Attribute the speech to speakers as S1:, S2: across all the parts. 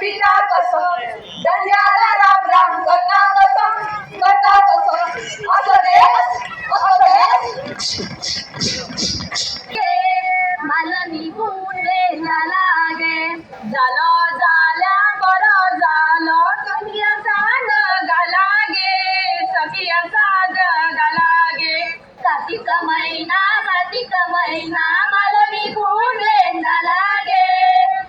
S1: पिता कसं धन्याला राम राम करता कसं असं रे मला निघून वेळा लागे झालं झाल्या बरं झालं सखियाचा जगालागे सखियाचा जगालागे कार्तिक महिना मला निघून वेळा लागे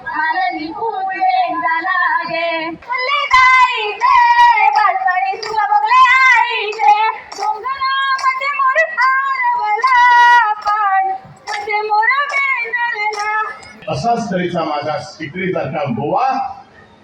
S1: मला निघून वेळा लागे फुले जाईचे बालपणी तुला बघले आईचे डोंगरामध्ये मोर हरवला पण मध्ये मोर
S2: असाच तऱ्हेचा माझा टिकलीसारखा गोवा,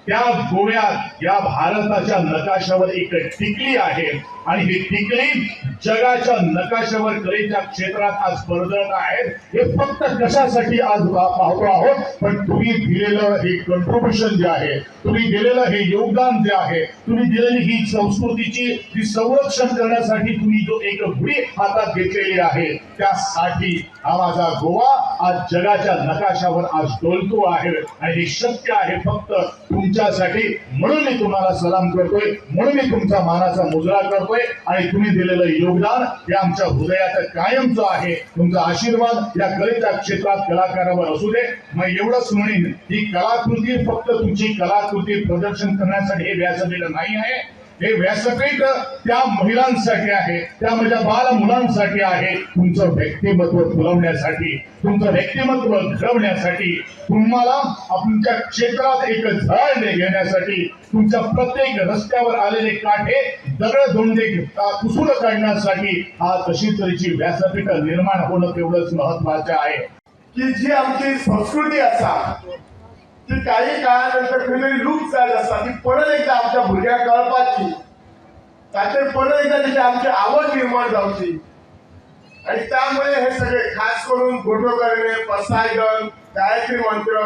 S2: त्या गोव्यात या भारताच्या नकाशावर एक टिकली आहे आणि ही टिकली जगाच्या नकाशावर कलेच्या क्षेत्रात आज बरळत आहे. हे फक्त कशासाठी आज पाहतो आहोत, पण तुम्ही दिलेलं हे कॉन्ट्रीब्युशन जे आहे, तुम्ही दिलेलं हे योगदान जे आहे, तुम्ही दिलेली ही संस्कृतीची संरक्षण करण्यासाठी तुम्ही जो एक गुढी हातात घेतलेली आहे, त्यासाठी हा माझा गोवा आज जगाच्या नकाशावर आज डोलतो आहे आणि हे शक्य आहे फक्त तुमच्यासाठी. म्हणून मी तुम्हाला सलाम करतोय, म्हणून मी तुमचा मानाचा मुजरा करतोय आणि तुम्ही दिलेलं योगदान हे आमच्या हृदयात कायमचं आहे. तुमचा आशीर्वाद या कलेच्या क्षेत्रात कलाकारावर असू दे. मग एवढंच म्हणेन, ही कलाकृती फक्त तुमची कलाकृती प्रदर्शन करण्यासाठी हे व्यासपीठ नाही आहे. हे व्यासपीठ त्या महिलांसाठी आहे, त्या माझ्या बाल मुलांसाठी आहे. तुमचं व्यक्तिमत्व फुलवण्यासाठी, तुमचं व्यक्तिमत्व घडवण्यासाठी, तुम्हाला तुमच्या क्षेत्रात एक झळ घेण्यासाठी, तुमच्या प्रत्येक रस्त्यावर आलेले काठे दगड धोंडे पुसून काढण्यासाठी हा तशी तऱ्हेची व्यासपीठ निर्माण होणं तेवढंच महत्वाचे आहे.
S3: की जी आमची संस्कृती असा ती काही काळानंतर कधीतरी लूप जात असता, ती परत एकदा आमच्या भुरग्याक कळपाची, ताचेर परत एकदा त्याची आमची आवड निर्माण जावची. आणि त्यामुळे हे सगळे खास करून फोटो करणे, पसायदन, गायत्री मंत्र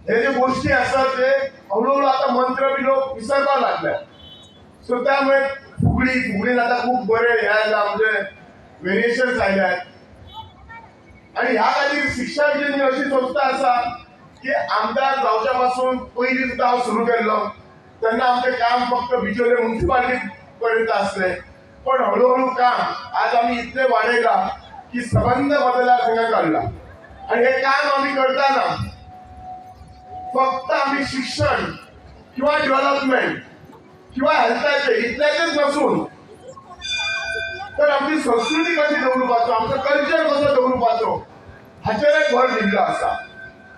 S3: हे जे गोष्टी असतात ते हळूहळू आता मंत्र बी लोक विसरपाक लागले. सो त्यामुळे फुगडीन आता खूप बरे ह्या म्हणजे व्हेरिएशन्स आयल्यात. आणि ह्या खातीर शिक्षा विजयनी अशी संस्था असा की आमदार जावच्या पासून पयलीं सुद्धा हांव सुरू केल्लो तेन्ना आमचें काम फक्त बिचोले म्युन्सिपालिटी पर्यंत आसलें. पण हळूहळू काम आज आमी इतले वाडयला की संबंध मतदारसंघाक काडला. आणि हे काम आमी करताना फक्त आमी शिक्षण किंवा डेव्हलपमेंट किंवा हेल्थाचे इतल्याचेच नसून तर आमची संस्कृती कशी दवरपाचो, आमचो कल्चर कसो दवरपाचो हाचेर भर दिल्लो आसा.